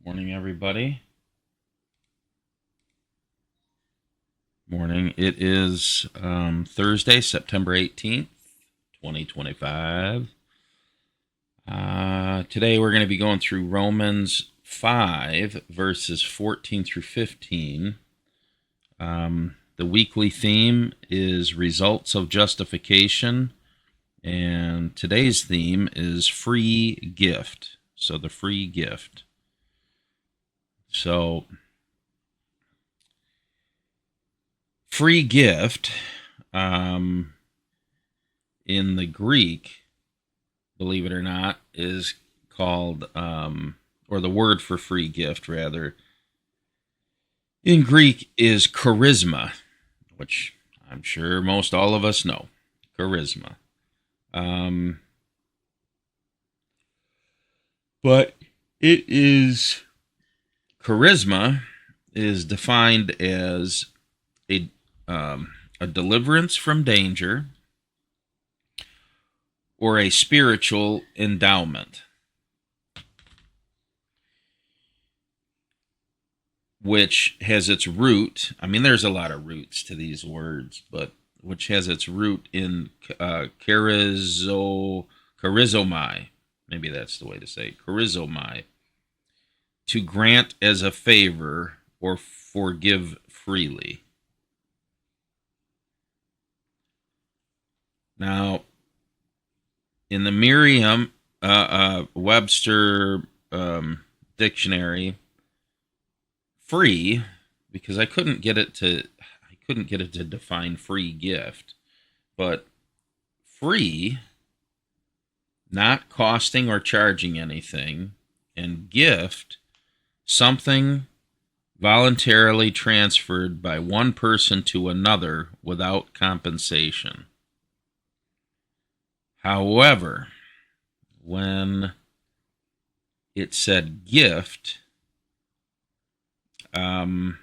Morning, everybody. Morning. It is Thursday, September 18th, 2025. Today we're going to be going through Romans 5, verses 14 through 15. The weekly theme is results of justification, and today's theme is free gift. So, the free gift. So, free gift in the Greek, believe it or not, is called, or the word for free gift, rather, in Greek is charisma, which I'm sure most all of us know. Charisma. But it is, charisma is defined as a deliverance from danger or a spiritual endowment, which has its root. I mean, there's a lot of roots to these words, but which has its root in charizomai. Maybe that's the way to say it. Charizomai. To grant as a favor or forgive freely. Now, in the Merriam-Webster dictionary, free, because I couldn't get it to define free gift, but free, not costing or charging anything, and gift, something voluntarily transferred by one person to another without compensation. However, when it said gift, it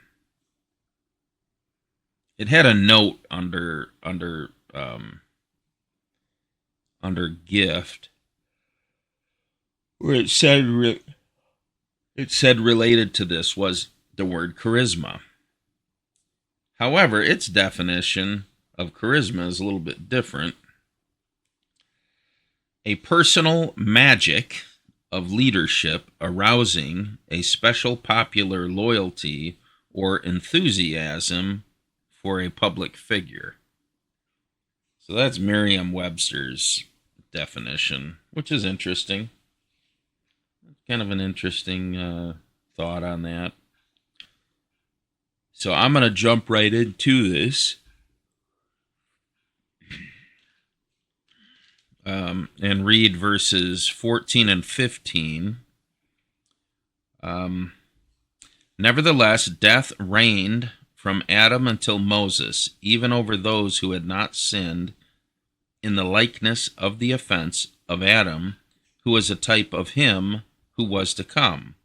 had a note under gift where it said related to this was the word charisma. However, its definition of charisma is a little bit different. A personal magic of leadership arousing a special popular loyalty or enthusiasm for a public figure. So that's Merriam-Webster's definition, which is interesting. Kind of an interesting thought on that. So I'm going to jump right into this. And read verses 14 and 15. Nevertheless, death reigned from Adam until Moses, even over those who had not sinned, in the likeness of the offense of Adam, who was a type of him who was to come.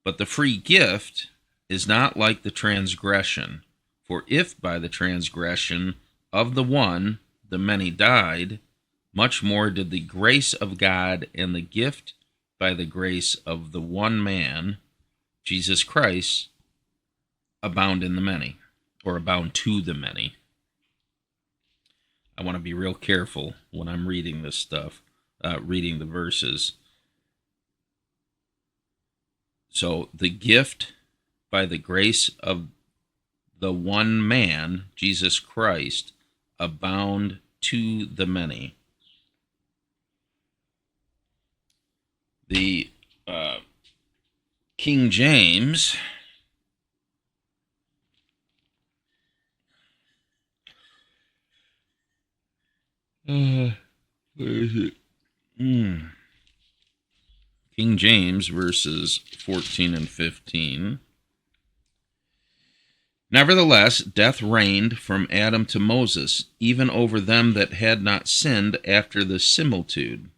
But the free gift is not like the transgression. For if by the transgression of the one the many died, much more did the grace of God and the gift by the grace of the one man, Jesus Christ, abound in the many, or abound to the many. I want to be real careful when I'm reading this stuff, reading the verses. So the gift by the grace of the one man, Jesus Christ, abound to the many. The King James where is it? King James verses 14 and 15. Nevertheless, death reigned from Adam to Moses, even over them that had not sinned after the similitude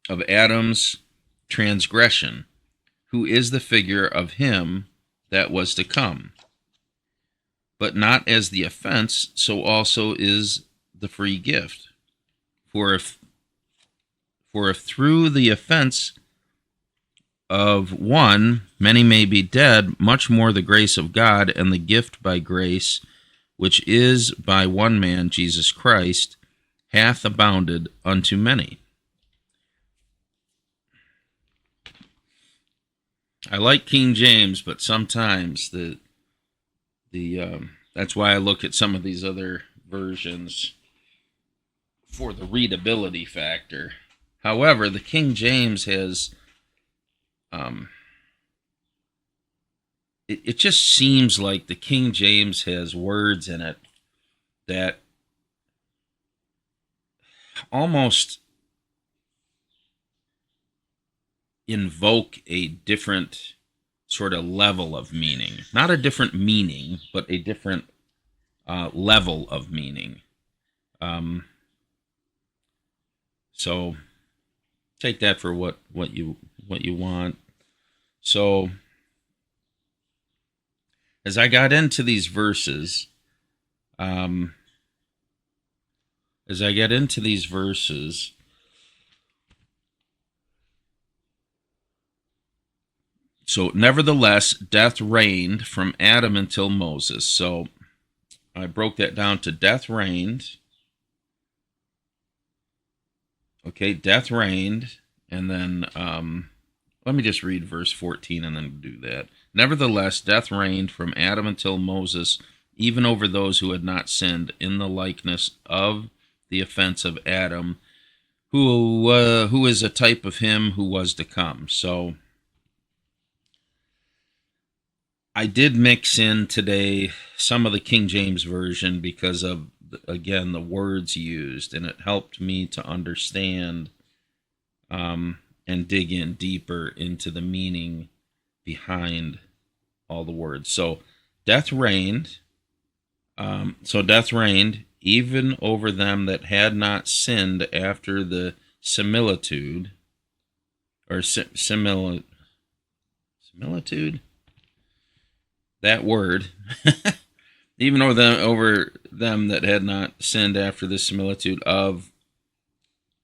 of Adam's transgression, who is the figure of him that was to come. But not as the offense, so also is the free gift. For For if through the offense of one many may be dead, much more the grace of God and the gift by grace, which is by one man, Jesus Christ, hath abounded unto many. I like King James, but sometimes that's why I look at some of these other versions for the readability factor. However, the King James has it just seems like the King James has words in it that almost invoke a different sort of level of meaning. Not a different meaning, but a different level of meaning. So take that for what you want. So as I got into these verses, so nevertheless, death reigned from Adam until Moses. So I broke that down to death reigned. Okay, death reigned. And then let me just read verse 14 and then do that. Nevertheless, death reigned from Adam until Moses, even over those who had not sinned, in the likeness of the offense of Adam, who is a type of him who was to come. So I did mix in today some of the King James Version because of, again, the words used, and it helped me to understand and dig in deeper into the meaning behind all the words. So death reigned. Death reigned even over them that had not sinned after the similitude, or similitude, that word, even over them that had not sinned after the similitude of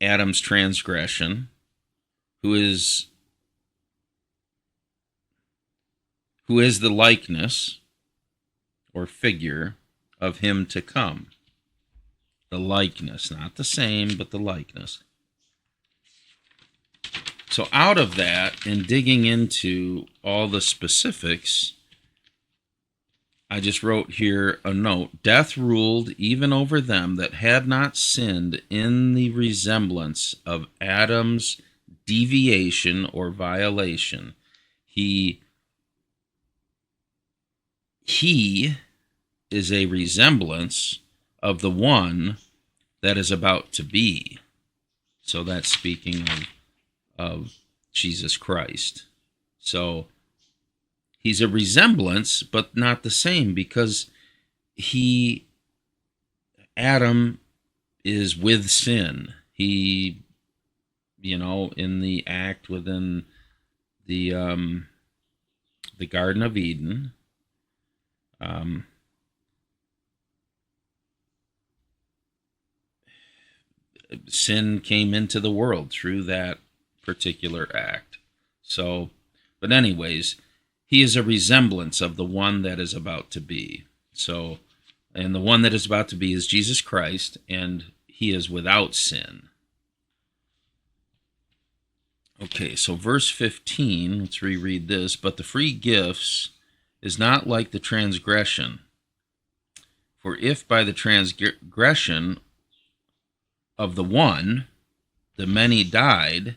Adam's transgression, who is the likeness or figure of him to come. The likeness, not the same, but the likeness. So out of that, and digging into all the specifics, I just wrote here a note. Death ruled even over them that had not sinned in the resemblance of Adam's deviation or violation. He is a resemblance of the one that is about to be. So that's speaking of Jesus Christ. So he's a resemblance, but not the same, because Adam is with sin. He, in the act within the Garden of Eden, sin came into the world through that particular act. So, but anyways, he is a resemblance of the one that is about to be. So, and the one that is about to be is Jesus Christ, and he is without sin. Okay, so verse 15, let's reread this. But the free gifts is not like the transgression. For if by the transgression of the one, the many died,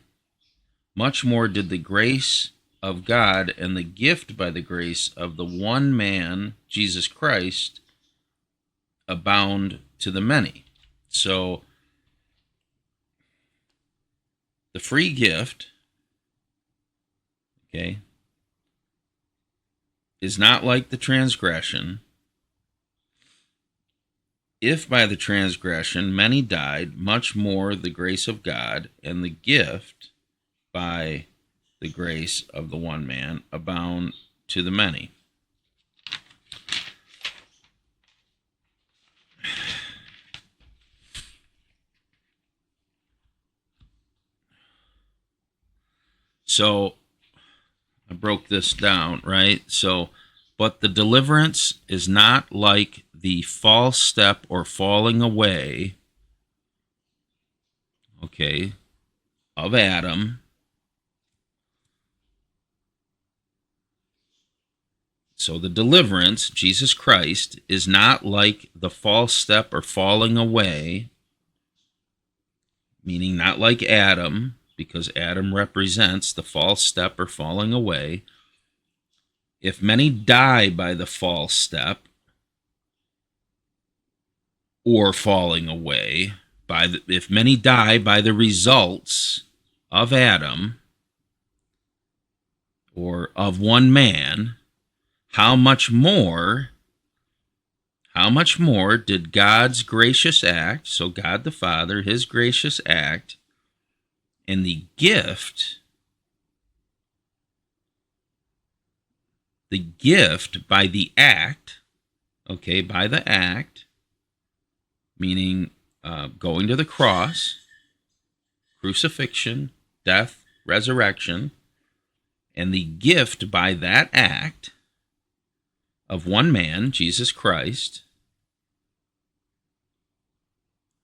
much more did the grace of God and the gift by the grace of the one man, Jesus Christ, abound to the many. So, the free gift, okay, is not like the transgression. If by the transgression many died, much more the grace of God and the gift by the grace of the one man abound to the many. So I broke this down, right? So, but the deliverance is not like the false step or falling away, okay, of Adam. So the deliverance, Jesus Christ, is not like the false step or falling away, meaning not like Adam, because Adam represents the false step or falling away. If many die by the false step or falling away, if many die by the results of Adam or of one man, how much more did God's gracious act, so God the Father, his gracious act, and the gift by the act, okay, by the act, meaning going to the cross, crucifixion, death, resurrection, and the gift by that act of one man, Jesus Christ,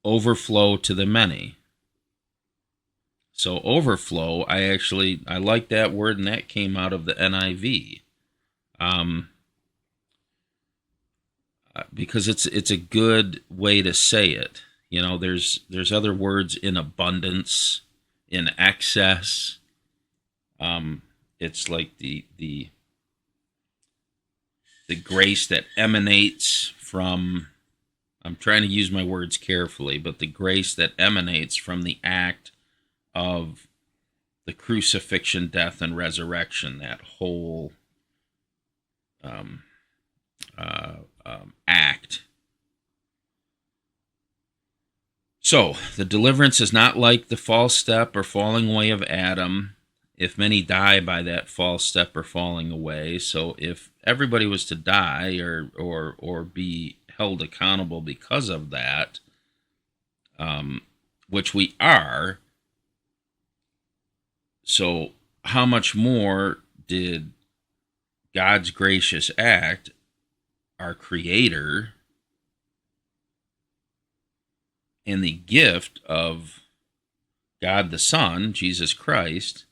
overflow to the many. So overflow, I like that word, and that came out of the NIV, because it's a good way to say it. You know, there's other words in abundance, in excess. It's like the grace that emanates from, I'm trying to use my words carefully, but the grace that emanates from the act of the crucifixion, death, and resurrection, that whole act. So, the deliverance is not like the false step or falling away of Adam, if many die by that false step or falling away. So if everybody was to die or be held accountable because of that, which we are, so how much more did God's gracious act, our Creator, and the gift of God the Son, Jesus Christ,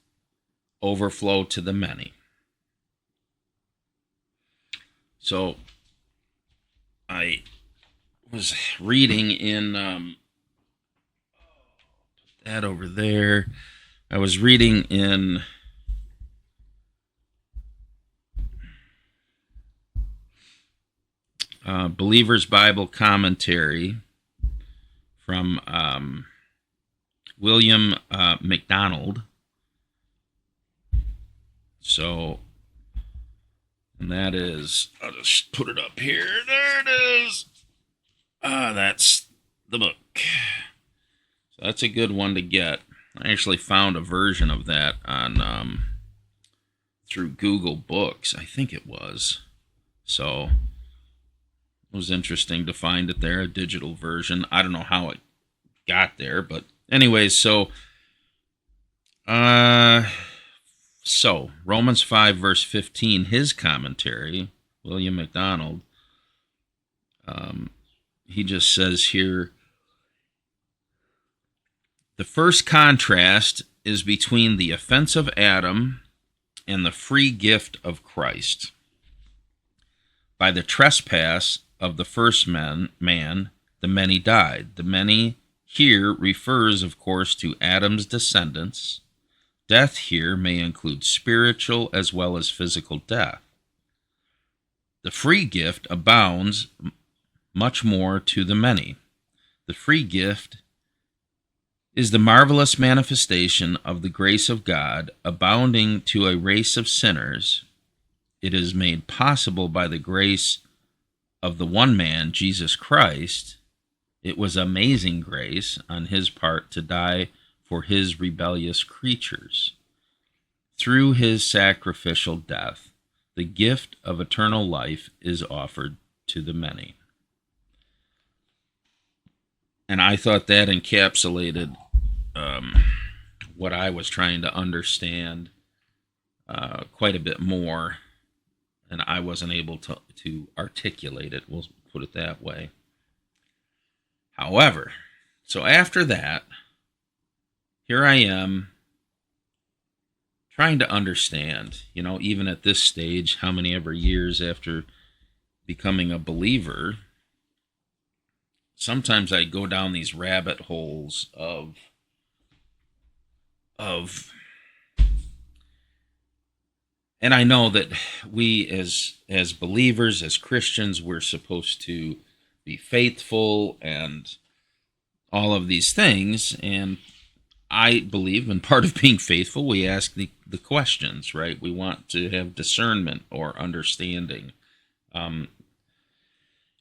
overflow to the many? So I was reading in that over there. I was reading in Believer's Bible Commentary from William MacDonald. So, and that is, I'll just put it up here. There it is. That's the book. So that's a good one to get. I actually found a version of that on through Google Books, I think it was. So it was interesting to find it there, a digital version. I don't know how it got there, but anyways, so Romans 5 verse 15, his commentary, William MacDonald, he just says here, the first contrast is between the offense of Adam and the free gift of Christ. By the trespass of the first man, the many died. The many here refers, of course, to Adam's descendants. Death here may include spiritual as well as physical death. The free gift abounds much more to the many. The free gift is the marvelous manifestation of the grace of God abounding to a race of sinners. It is made possible by the grace of the one man, Jesus Christ. It was amazing grace on his part to die for his rebellious creatures. Through his sacrificial death, the gift of eternal life is offered to the many. And I thought that encapsulated what I was trying to understand quite a bit more, and I wasn't able to articulate it. We'll put it that way. However, so after that, here I am trying to understand, even at this stage, how many ever years after becoming a believer, sometimes I go down these rabbit holes of and I know that we as believers, as Christians, we're supposed to be faithful and all of these things. And I believe in part of being faithful, we ask the questions, right? We want to have discernment or understanding. And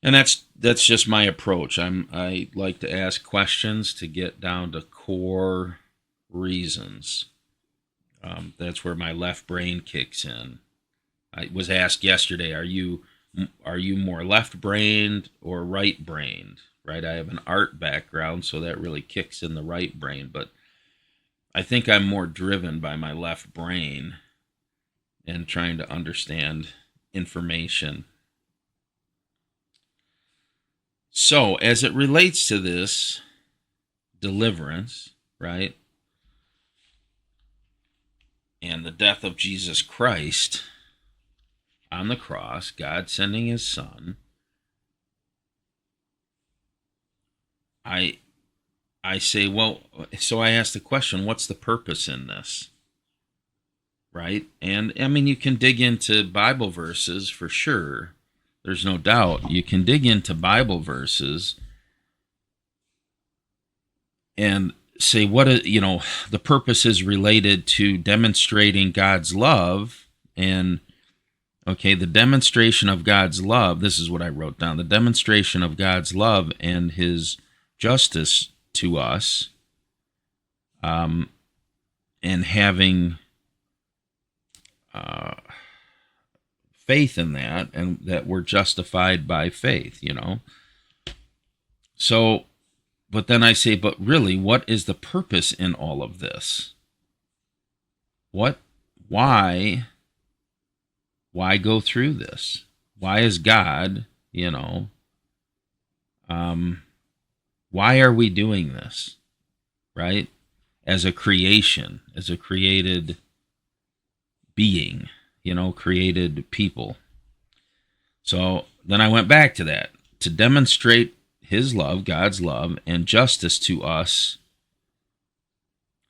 that's just my approach. I like to ask questions to get down to core reasons. That's where my left brain kicks in. I was asked yesterday, are you more left-brained or right-brained? Right? I have an art background, so that really kicks in the right brain, but I think I'm more driven by my left brain and trying to understand information. So, as it relates to this deliverance, right, and the death of Jesus Christ on the cross, God sending his son, I say, well, so I ask the question, what's the purpose in this? Right? And I mean, you can dig into Bible verses for sure. There's no doubt. You can dig into Bible verses and say the purpose is related to demonstrating God's love. And okay, the demonstration of God's love, this is what I wrote down, the demonstration of God's love and his justice to us, and having faith in that, and that we're justified by faith, So, but then I say, but really, what is the purpose in all of this? Why go through this? Why is God, why are we doing this, right? As a creation, as a created being, created people. So then I went back to that, to demonstrate his love, God's love, and justice to us,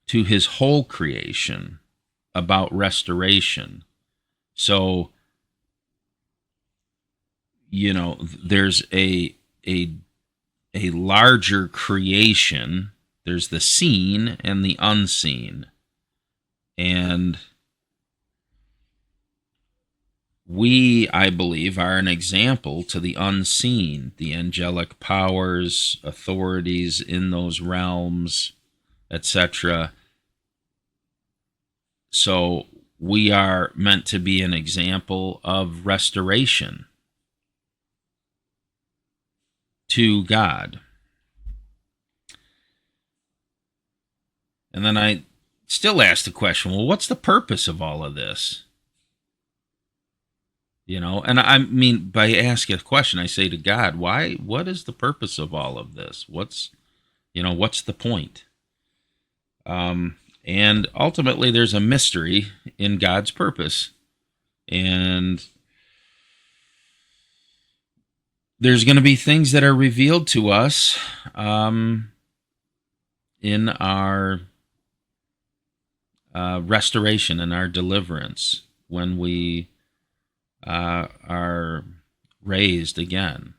to his whole creation, about restoration. So, there's a larger creation. There's the seen and the unseen. And we, I believe, are an example to the unseen, the angelic powers, authorities in those realms, etc. So we are meant to be an example of restoration to God. And then I still ask the question, well, what's the purpose of all of this? And I mean, by asking a question, I say to God, what is the purpose of all of this? What's the point? And ultimately there's a mystery in God's purpose. And there's going to be things that are revealed to us in our restoration and our deliverance when we are raised again.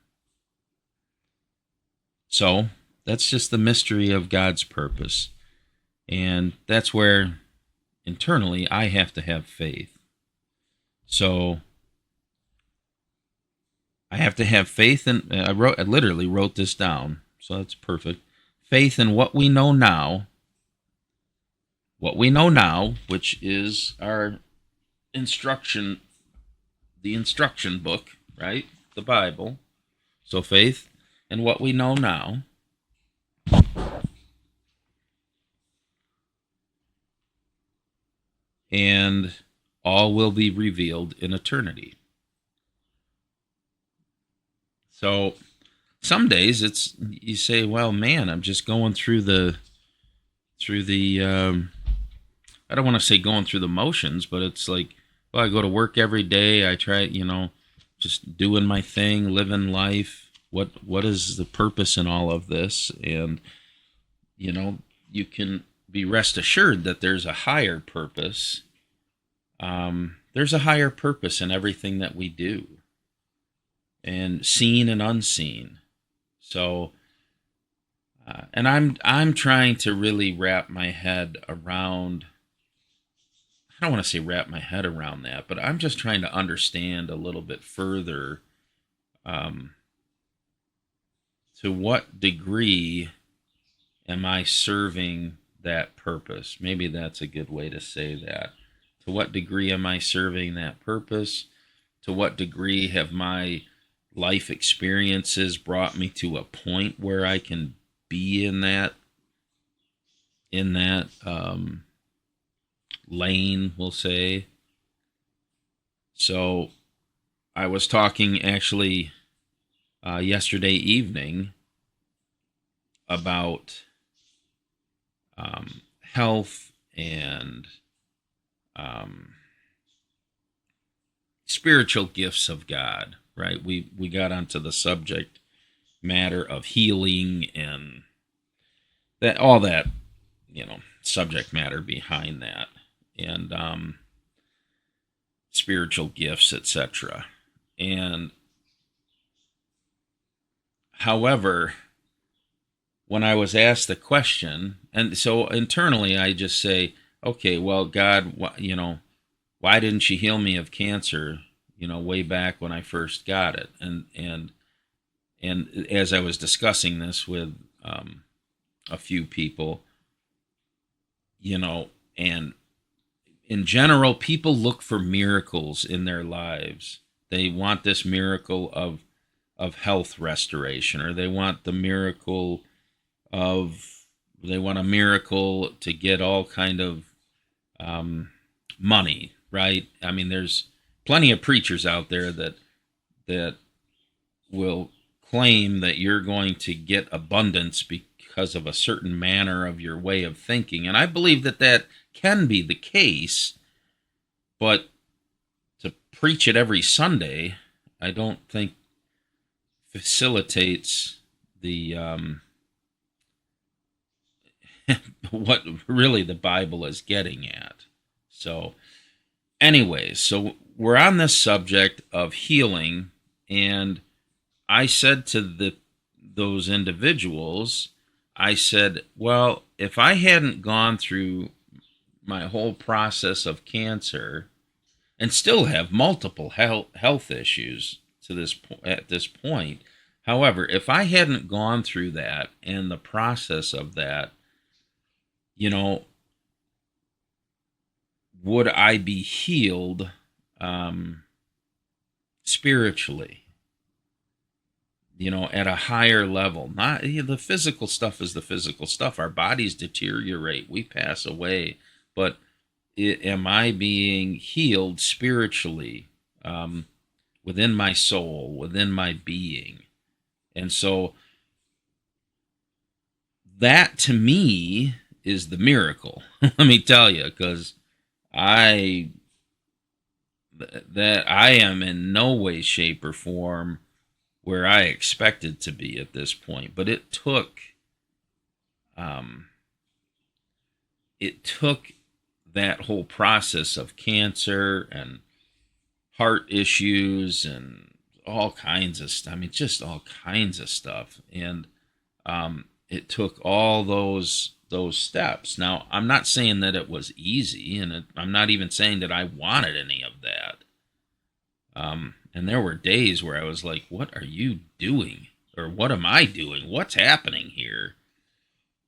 So that's just the mystery of God's purpose. And that's where internally I have to have faith. So I have to have faith in, I literally wrote this down, so that's perfect. Faith in what we know now, which is our instruction, the instruction book, right? The Bible. So faith in what we know now. And all will be revealed in eternity. So some days it's you say, well, man, I'm just going through the I don't want to say going through the motions, but it's like, well, I go to work every day. I try, just doing my thing, living life. What is the purpose in all of this? And you can be rest assured that there's a higher purpose. There's a higher purpose in everything that we do, and seen and unseen. So, and I'm trying to really wrap my head around. I don't want to say wrap my head around that, but I'm just trying to understand a little bit further, to what degree am I serving that purpose? Maybe that's a good way to say that. To what degree am I serving that purpose? To what degree have my life experiences brought me to a point where I can be in that lane, we'll say. So I was talking actually yesterday evening about health and spiritual gifts of God, right? We got onto the subject matter of healing and that, all that, subject matter behind that, and spiritual gifts, etc. And however, when I was asked the question, and so internally I just say, okay, well, God, why didn't you heal me of cancer, way back when I first got it? And as I was discussing this with a few people, and in general, people look for miracles in their lives. They want this miracle of health restoration, or they want the miracle they want a miracle to get all kind of money, right? I mean, there's plenty of preachers out there that will claim that you're going to get abundance because of a certain manner of your way of thinking. And I believe that can be the case, but to preach it every Sunday, I don't think facilitates the what really the Bible is getting at. So anyways, so we're on this subject of healing, and I said to those individuals, I said, well, if I hadn't gone through my whole process of cancer and still have multiple health issues at this point, however, if I hadn't gone through that and the process of that, would I be healed spiritually? At a higher level. Not the physical stuff is the physical stuff. Our bodies deteriorate. We pass away. But am I being healed spiritually, within my soul, within my being? And so that to me is the miracle. Let me tell you, because I am in no way, shape, or form where I expected to be at this point. But it took that whole process of cancer and heart issues and all kinds of stuff. I mean, just all kinds of stuff. And it took all those steps. Now, I'm not saying that it was easy, and I'm not even saying that I wanted any of that. And there were days where I was like, what are you doing? Or what am I doing? What's happening here?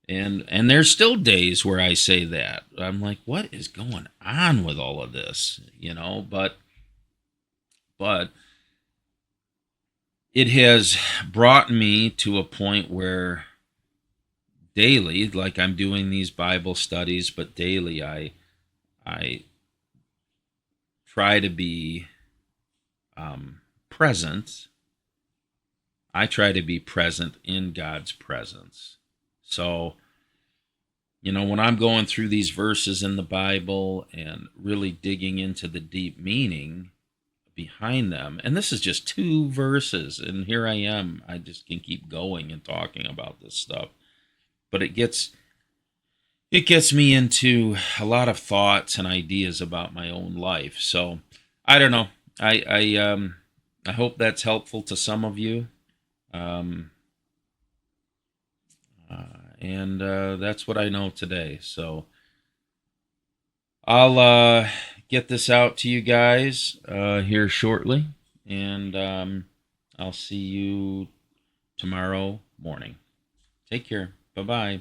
And there's still days where I say that. I'm like, what is going on with all of this? But it has brought me to a point where daily, like I'm doing these Bible studies, but daily I try to be present. I try to be present in God's presence. So, when I'm going through these verses in the Bible and really digging into the deep meaning behind them, and this is just 2 verses, and here I am. I just can keep going and talking about this stuff. But it gets me into a lot of thoughts and ideas about my own life. So I don't know. I hope that's helpful to some of you. Um, and that's what I know today. So I'll get this out to you guys here shortly, and I'll see you tomorrow morning. Take care. Bye-bye.